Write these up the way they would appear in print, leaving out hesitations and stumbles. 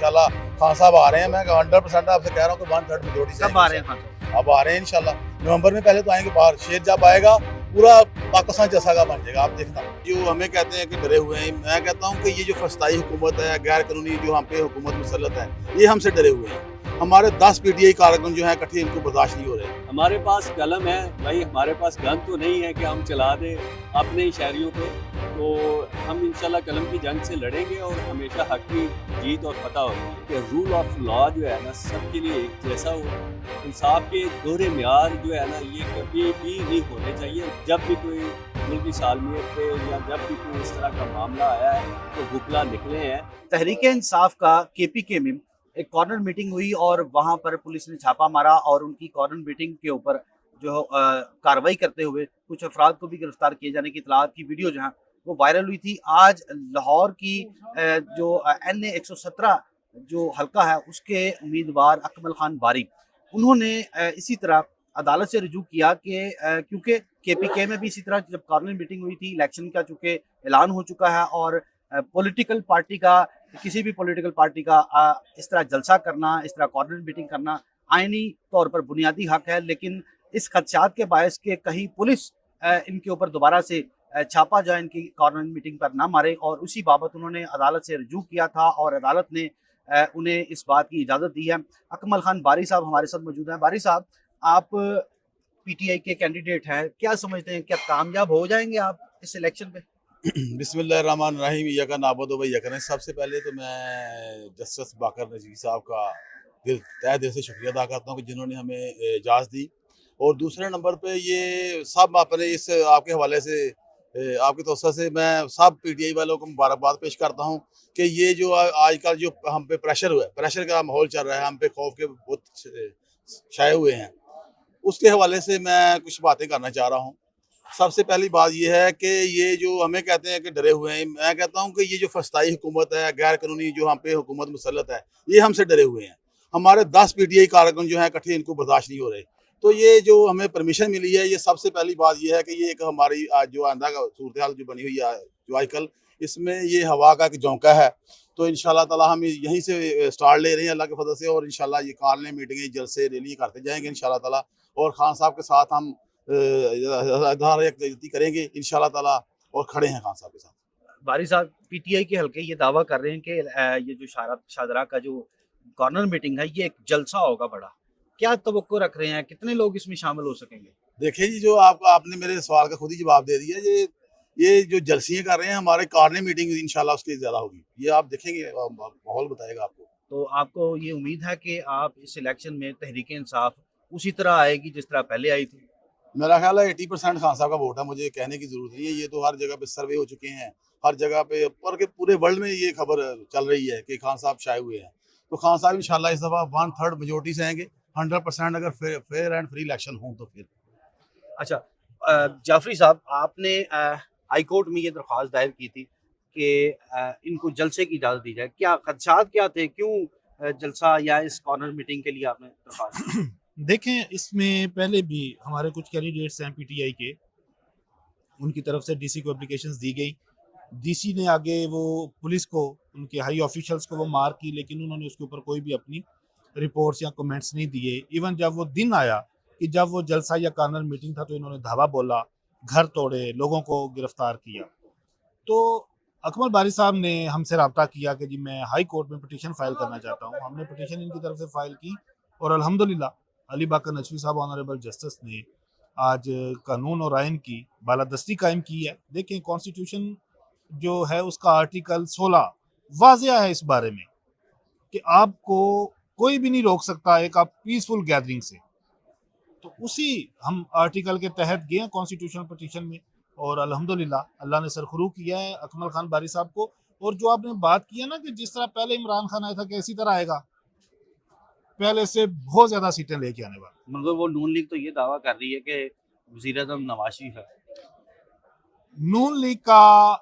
इंशाल्लाह खान साहब आ रहे हैं। मैं 100% आपसे कह रहा हूँ कि 1/3 मेजोरिटी से कब आ रहे हैं खान साहब? अब आ रहे हैं इंशाल्लाह। नवंबर में पहले तो आएंगे बाहर। शेर जब आएगा पूरा पाकिस्तान जैसा का बन जाएगा, आप देखना। जो हमें कहते हैं कि डरे हुए हैं, मैं कहता हूँ कि ये जो फस्ताई हुकूमत है, गैर कानूनी जो हम पे हुकूमत मुसल्लत है, ये हमसे डरे हुए हैं। हमारे 10 पीटीआई कारकुन जो हैं इकट्ठे, इनको बर्दाश्त नहीं हो रहे। हमारे पास कलम है भाई, हमारे पास गन तो नहीं है कि हम चला दें अपने ही शहरियों पे। तो हम इंशाल्लाह कलम की जंग से लड़ेंगे और हमेशा हक की जीत और फतह होगी कि रूल ऑफ लॉ जो है ना सबके लिए एक जैसा हो। इंसाफ के दोहरे म्यार जो है ना ये कभी भी नहीं होने चाहिए। जब भी कोई मुल्की सालमियत पे या जब भी कोई इस तरह का मामला आया है तो वकला निकले हैं। तहरीक इंसाफ का केपीके में एक कॉर्नर मीटिंग हुई और वहां पर पुलिस ने छापा मारा और उनकी कॉर्नर मीटिंग के ऊपर जो कार्रवाई करते हुए कुछ अफराद को भी गिरफ्तार किए जाने की इतलात की वीडियो जो है वो वायरल हुई थी। आज लाहौर की जो NA 117 जो हल्का है उसके उम्मीदवार अकमल खान बारी, उन्होंने इसी तरह अदालत से रुजू किया कि क्योंकि केपीके में भी इसी तरह जब कॉर्नर मीटिंग हुई थी, इलेक्शन का चूंकि ऐलान हो चुका है और पॉलिटिकल पार्टी का, किसी भी पॉलिटिकल पार्टी का इस तरह जलसा करना, इस तरह कॉर्नर मीटिंग करना आईनी तौर पर बुनियादी हक है, लेकिन इस खदशात के बायस के कहीं पुलिस इनके ऊपर दोबारा से छापा जाए, इनकी कॉर्नर मीटिंग पर ना मारे, और उसी बाबत उन्होंने अदालत से रुजू किया था और अदालत ने उन्हें इस बात की इजाज़त दी है। अकमल खान बारी साहब हमारे साथ मौजूद हैं। बारी साहब, आप पीटीआई के कैंडिडेट हैं, क्या समझते हैं, क्या कामयाब हो जाएंगे आप इस इलेक्शन पे? बिस्मिल्लाहिर्रहमानिर्रहीम, यका नाबुदु व यका नस्तईन। सबसे पहले तो मैं जस्टिस बाकर नज़ीर साहब का तहे दिल से शुक्रिया अदा करता हूँ कि जिन्होंने हमें इजाज़त दी। और दूसरे नंबर पे ये सब अपने इस आपके हवाले से आपकी तवज्जो से मैं सब पीटीआई वालों को मुबारकबाद पेश करता हूँ कि ये जो आजकल जो हम पे प्रेशर हुआ है, प्रेशर का माहौल चल रहा है, हम पे खौफ के बहुत छाए हुए हैं, उसके हवाले से मैं कुछ बातें करना चाह रहा हूँ। सबसे पहली बात ये है कि ये जो हमें कहते हैं कि डरे हुए हैं, मैं कहता हूँ कि ये जो फस्ताई हुकूमत है, गैर कानूनी जो हम पे हुकूमत मुसल्लत है, ये हमसे डरे हुए हैं। हमारे 10 पीटीआई कारकुन जो हैं इकट्ठे, इनको बर्दाश्त नहीं हो रहे। तो ये जो हमें परमिशन मिली है, ये सबसे पहली बात ये है कि ये एक हमारी आज जो आइंदा का सूरत हाल जो बनी हुई है जो आजकल, इसमें ये हवा का एक झोंका है। तो इंशाल्लाह ताला हम यहीं से स्टार्ट ले रहे हैं अल्लाह के फजल से, और इंशाल्लाह ये कार्यालय मीटिंगें जलसे रैली करते जाएंगे इंशाल्लाह ताला। और खान साहब के साथ हम करेंगे इंशाल्लाह ताला, और खड़े हैं खान साहब के साथ। बारी साहब, पीटीआई के हल्के ये दावा कर रहे हैं कि ये जो शाहदरा का जो कॉर्नर मीटिंग है ये एक जलसा होगा बड़ा, क्या तवक्को रख रहे हैं, कितने लोग इसमें शामिल हो सकेंगे? देखिए जी, जो आपने मेरे सवाल का खुद ही जवाब दे दिया। ये जो जलसियाँ कर रहे हैं, हमारे कार्यालय मीटिंग इंशाल्लाह उसकी ज़्यादा होगी, ये आप देखेंगे, माहौल बताएगा आपको। तो आपको ये उम्मीद है कि आप इस इलेक्शन में तहरीक इंसाफ उसी तरह आएगी जिस तरह पहले आई थी? मेरा ख्याल है 80% खान साहब का वोट है, मुझे कहने की जरूरत नहीं है। ये तो हर जगह पे सर्वे हो चुके हैं, हर जगह पे और के पूरे वर्ल्ड में ये खबर चल रही है कि खान साहब छाए हुए हैं। तो खान साहब इंशाल्लाह इस दफ़ा 1/3 मेजोरिटी से आएंगे। 100% अगर फेयर एंड फ्री इलेक्शन हो तो फिर। अच्छा, जाफरी साहब, आपने हाई कोर्ट में ये दरख्वास्त दायर की थी कि इनको जलसे की इजाज़त दी जाए, क्या खदशात क्या थे, क्यों जलसा या इस कॉर्नर मीटिंग के लिए आपने दरख्वास्त? देखें, इसमें पहले भी हमारे कुछ कैंडिडेट्स हैं पीटीआई के, उनकी तरफ से डीसी को एप्लीकेशंस दी गई। डीसी ने आगे वो पुलिस को, उनके हाई ऑफिशियल्स को वो मार की, लेकिन उन्होंने उसके ऊपर कोई भी अपनी रिपोर्ट्स या कमेंट्स नहीं दिए। इवन जब वो दिन आया कि जब वो जलसा या कार्नर मीटिंग था, तो इन्होंने धावा बोला, घर तोड़े, लोगों को गिरफ्तार किया। तो अकमल बारी साहब ने हमसे रब्ता किया कि जी मैं हाई कोर्ट में पिटीशन फाइल करना चाहता हूँ। हमने पिटीशन इनकी तरफ से फाइल की और अल्हम्दुलिल्लाह अली बाकर नजवी साहब ऑनरेबल जस्टिस ने आज कानून और आइन की बालादस्ती कायम की है। देखें, कॉन्स्टिट्यूशन जो है उसका आर्टिकल 16 वाज़िया है इस बारे में कि आपको कोई भी नहीं रोक सकता एक आप पीसफुल गैदरिंग से। तो उसी हम आर्टिकल के तहत गए कॉन्स्टिट्यूशनल पिटीशन में, और अल्हम्दुलिल्लाह अल्लाह ने सरखुरू किया है अकमल खान बारी साहब को। और जो आपने बात की है ना कि जिस तरह पहले इमरान खान आया था कि इसी तरह आएगा, पहले से बहुत ज़्यादा सीटें लेके आने वाला। मगर वो नून लीग तो ये दावा कर रही है कि वज़ीर-ए-आज़म नवाज शरीफ है। नून लीग का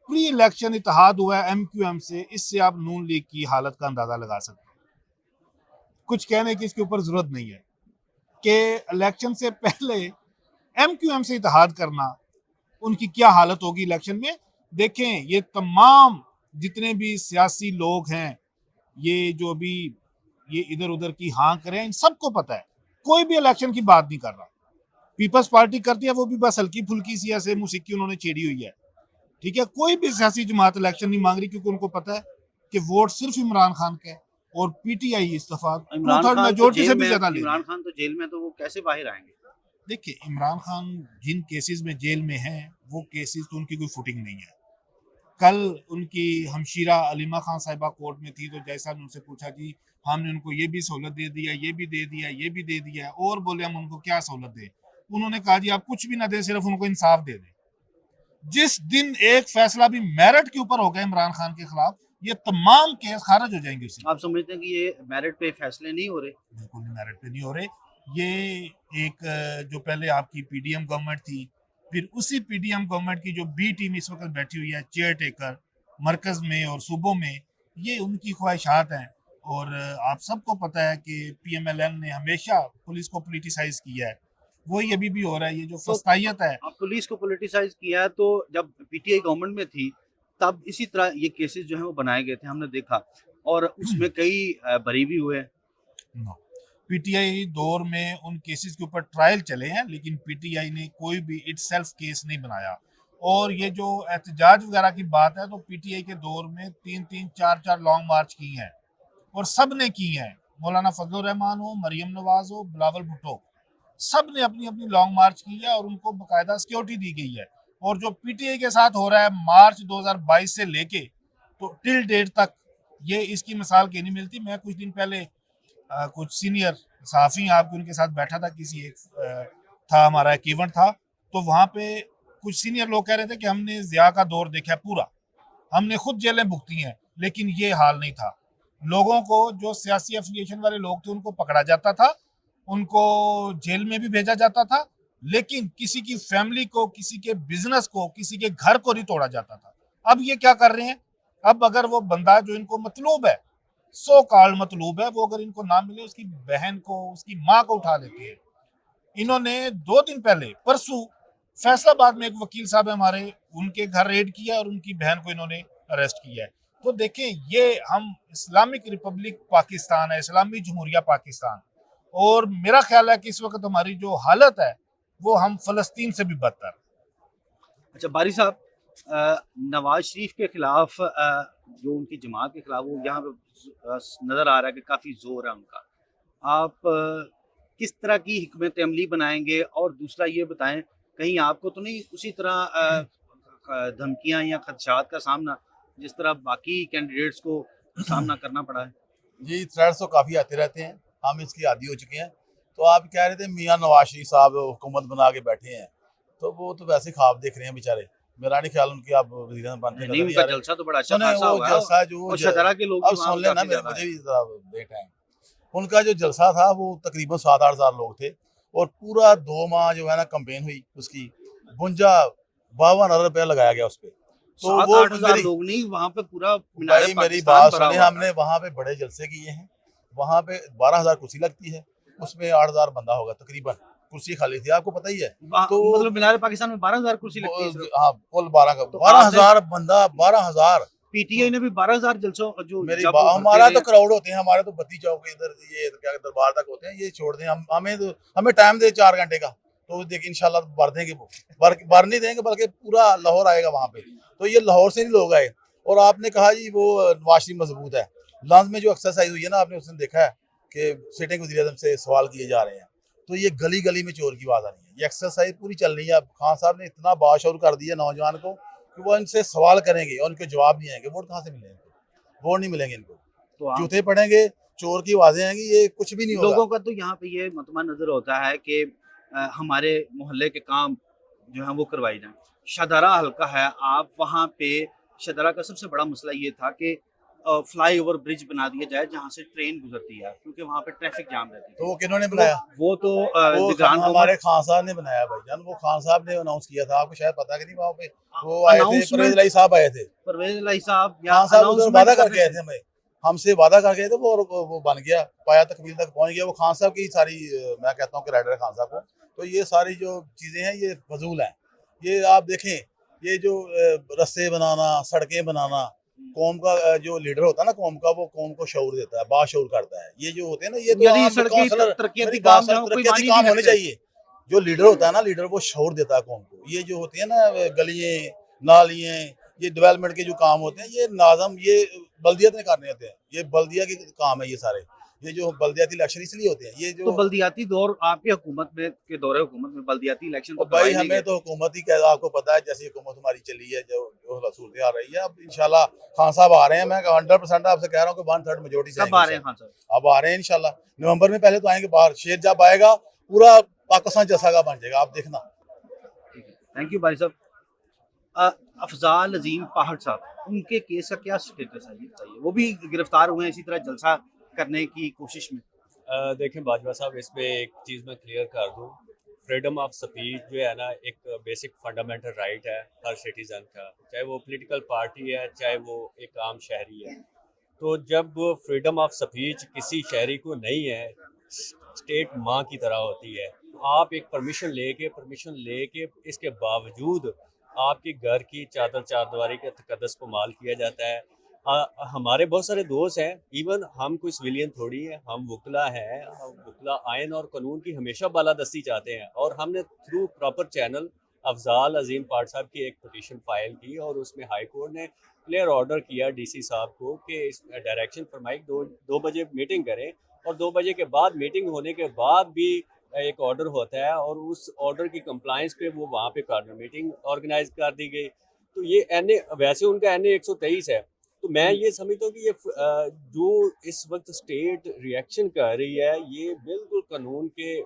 प्री इलेक्शन इत्तेहाद हुआ है MQM से, इससे आप नून लीग की हालत का अंदाजा लगा सकते हैं। कुछ कहने की इसके ऊपर जरूरत नहीं है कि इलेक्शन से पहले MQM से इत्तेहाद करना, उनकी क्या हालत होगी इलेक्शन में। देखें, ये तमाम जितने भी सियासी लोग हैं ये जो अभी ये इधर उधर की हाँ करें, इन सबको पता है, कोई भी इलेक्शन की बात नहीं कर रहा। पीपल्स पार्टी करती है वो भी बस हल्की फुल्की सी ऐसे मुसीकी उन्होंने छेड़ी हुई है, ठीक है। कोई भी सियासी जमात इलेक्शन नहीं मांग रही, क्योंकि उनको पता है कि वोट सिर्फ इमरान खान का है, और पीटीआई इस्तीफा इमरान 2/3 खान तो मेजोरिटी से जेल भी में, ज्यादा ले। इमरान खान तो जेल में, तो वो कैसे बाहर आएंगे? देखिए, इमरान खान जिन केसेस में जेल में हैं, वो केसेस तो उनकी कोई फुटिंग नहीं है। कल उनकी हमशीरा अलीमा खान साहिबा कोर्ट में थी, तो जैसा ने उनसे पूछा जी हमने उनको ये भी सहूलत दे दिया, ये भी दे दिया, ये भी दे दिया, और बोले हम उनको क्या सहूलत दें। उन्होंने कहा जी आप कुछ भी ना दें, सिर्फ उनको इंसाफ दे दें। जिस दिन एक फैसला भी मेरिट के ऊपर होगा इमरान खान के खिलाफ, ये तमाम केस खारिज हो जाएंगे उसी। आप समझते हैं कि ये मेरिट पे फैसले नहीं हो रहे? बिल्कुल नहीं, मेरिट पे नहीं हो रहे। ये एक जो पहले आपकी पीडीएम गवर्नमेंट थी, फिर उसी पीडीएम गवर्नमेंट की जो बी टीम इस वक्त बैठी हुई है चेयर टेकर मरकज में और सूबों में, ये उनकी ख्वाहिशात हैं। और आप सबको पता है कि पीएमएलएन ने हमेशा पुलिस को पॉलिटिसाइज किया है, वही अभी भी हो रहा है। ये जो फस्तायत है, अब पुलिस को पॉलिटिसाइज किया है, तो जब पीटीआई गवर्नमेंट में थी तब इसी तरह ये केसेस जो है वो बनाए गए थे, हमने देखा, और उसमें कई बरी भी हुए। नो, पीटीआई दौर में उन केसेस के ऊपर ट्रायल चले हैं, लेकिन पीटीआई ने कोई भी इटसेल्फ केस नहीं बनाया। और ये जो एहतजाज वगैरह की बात है, तो पीटीआई के दौर में 3-3, 4-4 लॉन्ग मार्च की हैं, और सब ने की हैं। मौलाना फजलुर रहमान हो, मरियम नवाज हो, बिलावल भुट्टो, सब ने अपनी अपनी लॉन्ग मार्च की है, और उनको बाकायदा सिक्योरिटी दी गई है। और जो पीटीआई के साथ हो रहा है मार्च 2022 से लेके तो टिल डेट तक, ये इसकी मिसाल कहीं नहीं मिलती। मैं कुछ दिन पहले कुछ सीनियर सहाफ़ी आपके उनके साथ बैठा था, किसी एक था हमारा एक इवेंट था, तो वहाँ पे कुछ सीनियर लोग कह रहे थे कि हमने ज़िया का दौर देखा है पूरा, हमने खुद जेलें भुगती हैं, लेकिन ये हाल नहीं था। लोगों को जो सियासी एफिलिएशन वाले लोग थे उनको पकड़ा जाता था, उनको जेल में भी भेजा जाता था, लेकिन किसी की फैमिली को, किसी के बिजनेस को, किसी के घर को नहीं तोड़ा जाता था। अब ये क्या कर रहे हैं, अब अगर वो बंदा जो इनको मतलूब है, सो कॉल्ड मतलूब है, वो अगर इनको ना मिले, उसकी बहन को, उसकी माँ को उठा लेते हैं। इन्होंने 2 दिन पहले परसों फैसलाबाद में एक वकील साहब है हमारे, उनके घर रेड किया और उनकी बहन को इन्होंने अरेस्ट किया है। तो देखें, ये हम इस्लामिक रिपब्लिक पाकिस्तान है, इस्लामी जमहूरिया पाकिस्तान, और मेरा ख्याल है कि इस वक्त हमारी जो हालत है वो हम फलस्तीन से भी बदतर। अच्छा बारी साहब, नवाज शरीफ के खिलाफ जो उनकी जमात के खिलाफ वो यहाँ पे नज़र आ रहा है कि काफ़ी जोर है उनका। आप किस तरह की हिकमत अमली बनाएंगे? और दूसरा ये बताएं, कहीं आपको तो नहीं उसी तरह धमकियां या खदशात का सामना जिस तरह बाकी कैंडिडेट्स को सामना करना पड़ा है? जी, थ्रेट्स तो काफ़ी आते रहते हैं, हम इसकी आदी हो चुके हैं। तो आप कह रहे थे मियाँ नवाज शरीफ साहब हुकूमत बना के बैठे हैं, तो वो तो वैसे ख्वाब देख रहे हैं बेचारे। मेरा नहीं ख्याल उनके आप वज़ीर बनते नहीं, उनका जलसा तो बड़ा अच्छा सुने खासा वो हुआ है, जलसा जो और शदरा के लोग भी अब वहाँ सुन पे लेना, काफी ज्यादा मुझे हैं। भी जरा देख टाइम। उनका जो जलसा था वो तकरीबन 7-8 हज़ार लोग थे, और पूरा 2 माह जो है ना कैंपेन हुई उसकी, 52 अरब रुपया लगाया गया उस पे। तो वो 7-8 हजार मेरी लोग नहीं, वहाँ पे पूरा भाई मेरी बात सुने, हमने वहाँ पे बड़े जलसे किए हैं। वहाँ पे 12,000 कुर्सी लगती है, उसमें 8,000 बंदा होगा तकरीबन, कुर्सी खाली थी, आपको पता ही है। तो मतलब मीनार पाकिस्तान में 12,000 कुर्सी लगती है सिर्फ। हाँ, कुल 12 का तो 12,000 बंदा, 12,000। पीटीआई ने भी 12,000 जलसों जो मेरी जब वो भरते हमारा रहे। तो क्राउड होते हैं, हमारे तो बत्ती चौक इधर ये क्या दरबार तक होते हैं, ये छोड़ दें हम, हमें टाइम दे 4 घंटे का, तो देखिए इंशाल्लाह भर देंगे। वो भर नहीं देंगे, बल्कि पूरा लाहौर आएगा वहाँ पे। तो ये लाहौर से नहीं लोग आए। और आपने कहा जी वो नवाज शरीफ मजबूत है, लंच में जो एक्सरसाइज हुई है ना, आपने उसने देखा है कि सिटिंग वज़ीर-ए-आज़म से सवाल किए जा रहे हैं, तो ये गली गली में चोर की आवाज़ आ रही है। ये एक्सरसाइज पूरी चल रही है। अब खान साहब ने इतना बाशऊर कर दिया नौजवान को कि वो इनसे सवाल करेंगे और उनके जवाब नहीं आएंगे। वोट कहाँ से मिलेंगे? वोट नहीं मिलेंगे इनको, तो आप जूते पड़ेंगे, चोर की आवाजें आएंगी, ये कुछ भी नहीं होगा। लोगों का तो यहाँ पे ये मतमा नजर होता है कि हमारे मोहल्ले के काम जो है वो करवाई जाए। शदरा हल्का है, आप वहाँ पे शदरा का सबसे बड़ा मसला ये था कि फ्लाई ओवर ब्रिज बना दिया जाए जहाँ से ट्रेन गुजरती है, क्योंकि वहाँ पे ट्रैफिक जाम रहती है। तो वो किन्होंने बनाया? वो तो वो निगरान हमारे खान साहब ने बनाया भाईजान, वो खान साहब ने अनाउंस किया था, आपको शायद पता कि नहीं। वहाँ पे वो आए थे, परवेज इलाही साहब आए थे, परवेज इलाही साहब खान साहब उधर वादा करके आए थे, हमें हमसे वादा करके आए थे वो बन गया, पाया तकमील तक पहुंच गया। वो खान साहब की सारी, मैं कहता हूँ कि राइडर है खान साहब को। तो ये सारी जो चीजें हैं ये फजूल हैं। ये आप देखें, ये जो रस्ते बनाना, सड़कें बनाना, कौम का जो लीडर होता है ना कौम का, वो कौम को शऊर देता है, बाशऊर करता है। ये जो होते हैं ना, ये तो यानी आम सड़की काउंसलर, तरक्याती मेरी काम बात जो सुन, है, कोई तरक्याती मायने काम नहीं होने रखते। चाहिए। जो लीडर होता है ना, लीडर वो शऊर देता है कौम को। ये जो होती है ना गलियां नालियां, ये डेवलपमेंट के जो काम होते हैं, ये नाज़म ये बल्दियत ने करने होते हैं, ये बल्दिया के काम है ये सारे। ये जो बल्दियाती इलेक्शन इसलिए होते हैं, ये तो जो बल्दियाती दौर आपकी हुकूमत में के दौरे हुकूमत में बल्दियाती इलेक्शन तो और भाई करवाए नहीं हमें गए। तो हुकूमत ही कह, आपको पता है जैसी हुकूमत हमारी चली है, जो सूरत आ रही है। अब इंशाल्लाह खान साहब आ रहे हैं, मैं 100% आपसे कह रहा हूँ कि 1/3 मेजोरिटी से कब आएंगे आ रहे हैं खान इंशाल्लाह। साहब? अब आ रहे हैं इंशाल्लाह, नवंबर में पहले तो आएंगे बाहर। शेर जब आएगा पूरा पाकिस्तान जैसा का बन जाएगा, आप देखना। थैंक यू भाई साहब। अफजाल अजीम पहाड़ साहब, उनके केस का क्या स्टेटस है ये बताइए? वो भी गिरफ्तार हुए हैं इसी तरह जलसा करने की कोशिश में। देखें बाजवा साहब, इसमें एक चीज़ मैं क्लियर कर दूं, फ्रीडम ऑफ स्पीच जो है ना, एक बेसिक फंडामेंटल राइट है हर सिटीज़न का, चाहे वो पॉलिटिकल पार्टी है, चाहे वो एक आम शहरी है। तो जब फ्रीडम ऑफ स्पीच किसी शहरी को नहीं है, स्टेट माँ की तरह होती है, तो आप एक परमिशन लेके इसके बावजूद आपके घर की चादर चारदीवारी के तकद्दस को माल किया जाता है। हमारे बहुत सारे दोस्त हैं, इवन हम कोई सिविलियन थोड़ी हैं, हम वकला हैं। हम वकला आयन और कानून की हमेशा बालादस्ती चाहते हैं, और हमने थ्रू प्रॉपर चैनल अफजाल अजीम पाठ साहब की एक पिटीशन फाइल की, और उसमें हाई कोर्ट ने क्लियर ऑर्डर किया डीसी साहब को कि इस डायरेक्शन फरमाई 2 बजे मीटिंग करें, और 2 बजे के बाद मीटिंग होने के बाद भी एक ऑर्डर होता है, और उस ऑर्डर की कंप्लाइंस पे वो वहाँ पे कॉर्नर मीटिंग ऑर्गेनाइज कर दी गई। तो ये एन वैसे उनका एन 123 है। तो मैं ये समझता हूँ कि ये जो इस वक्त स्टेट रिएक्शन कर रही है, ये बिल्कुल कानून के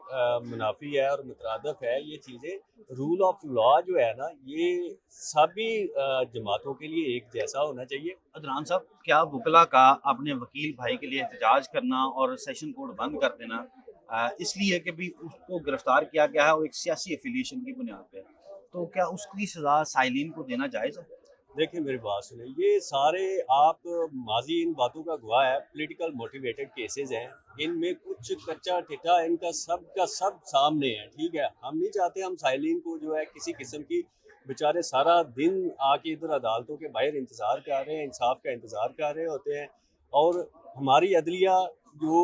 मुनाफी है और मुतरादफ है। ये चीज़ें रूल ऑफ लॉ जो है ना, ये सभी जमातों के लिए एक जैसा होना चाहिए। अदनान साहब, क्या वकला का अपने वकील भाई के लिए एहतजाज करना और सेशन कोर्ट बंद कर देना इसलिए कि भी उसको गिरफ्तार किया गया है और एक सियासी एफिलिएशन की बुनियाद पे, तो क्या उसकी सज़ा साइलिन को देना जायज़ है? देखिए मेरी बात सुने, ये सारे आप माजी इन बातों का गवाह है, पॉलिटिकल मोटिवेटेड केसेस हैं, इनमें कुछ कच्चा टिटा इनका सब का सब सामने है। ठीक है, हम नहीं चाहते हम साइलिन को जो है किसी किस्म की, बेचारे सारा दिन आके इधर अदालतों के बाहर इंतज़ार कर रहे हैं, इंसाफ का इंतज़ार कर रहे होते हैं। और हमारी अदलिया जो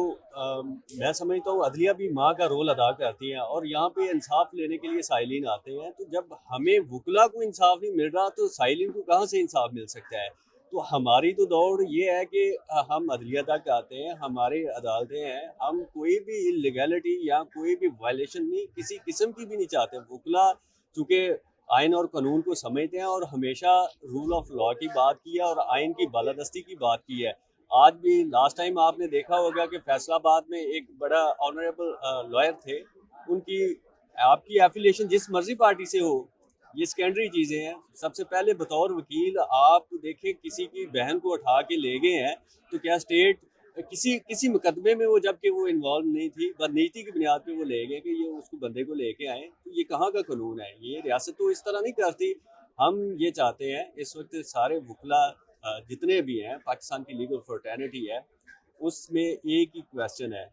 मैं समझता हूँ अदलिया भी माँ का रोल अदा करती हैं, और यहाँ पे इंसाफ लेने के लिए साइलिन आते हैं। तो जब हमें वकला को इंसाफ नहीं मिल रहा, तो साइलिन को कहाँ से इंसाफ मिल सकता है? तो हमारी तो दौड़ ये है कि हम अदलिया तक आते हैं, हमारी अदालतें हैं, हम कोई भी इलीगैलिटी या कोई भी वायलेशन नहीं किसी किस्म की भी नहीं चाहते। वकला चूँकि आइन और कानून को समझते हैं, और हमेशा रूल ऑफ लॉ की बात की है और आइन की बालादस्ती की बात की है। आज भी लास्ट टाइम आपने देखा होगा कि फैसलाबाद में एक बड़ा ऑनरेबल लॉयर थे, उनकी आपकी एफिलिएशन जिस मर्जी पार्टी से हो, ये सेकेंडरी चीज़ें हैं। सबसे पहले बतौर वकील आप देखें, किसी की बहन को उठा के ले गए हैं, तो क्या स्टेट किसी मुकदमे में वो, जबकि वो इन्वॉल्व नहीं थी, बदनीति की बुनियाद पे वो ले गए कि ये उसको बंदे को लेके आए, तो ये कहाँ का कानून है? ये रियासत तो इस तरह नहीं करती। हम ये चाहते हैं इस वक्त सारे वकला जितने भी हैं, पाकिस्तान की लीगल फ्रेटर्निटी है, उसमें एक ही क्वेश्चन है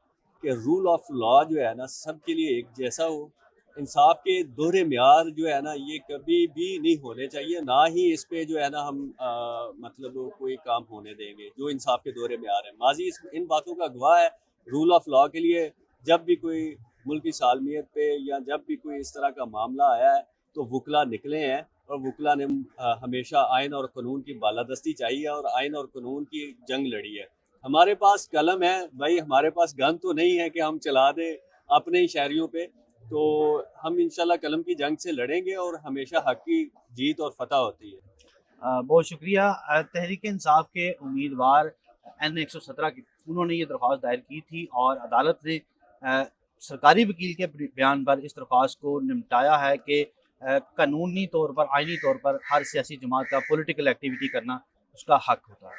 कि रूल ऑफ लॉ जो है ना, सबके लिए एक जैसा हो। इंसाफ के दोहरे म्यार जो है ना, ये कभी भी नहीं होने चाहिए, ना ही इस पे जो है ना हम मतलब कोई काम होने देंगे जो इंसाफ के दोहरे म्यार है। माजी इन बातों का गवाह है। रूल ऑफ लॉ के लिए जब भी कोई मुल्क की सालमियत पे या जब भी कोई इस तरह का मामला आया है, तो वकला निकले हैं, और वकला ने हमेशा आइन और कानून की बालादस्ती चाहिए और आइन और कानून की जंग लड़ी है। हमारे पास कलम है भाई, हमारे पास गन तो नहीं है कि हम चला दें अपने ही शहरियों पे। तो हम इंशाल्लाह कलम की जंग से लड़ेंगे, और हमेशा हक की जीत और फतह होती है। बहुत शुक्रिया। तहरीक इंसाफ के उम्मीदवार N117 की, उन्होंने ये दरख्वास्त दायर की थी और अदालत ने सरकारी वकील के बयान पर इस दरख्वास्त को निपटाया है कि कानूनी तौर पर, आइनी तौर पर हर सियासी जमात का पॉलिटिकल एक्टिविटी करना उसका हक होता है।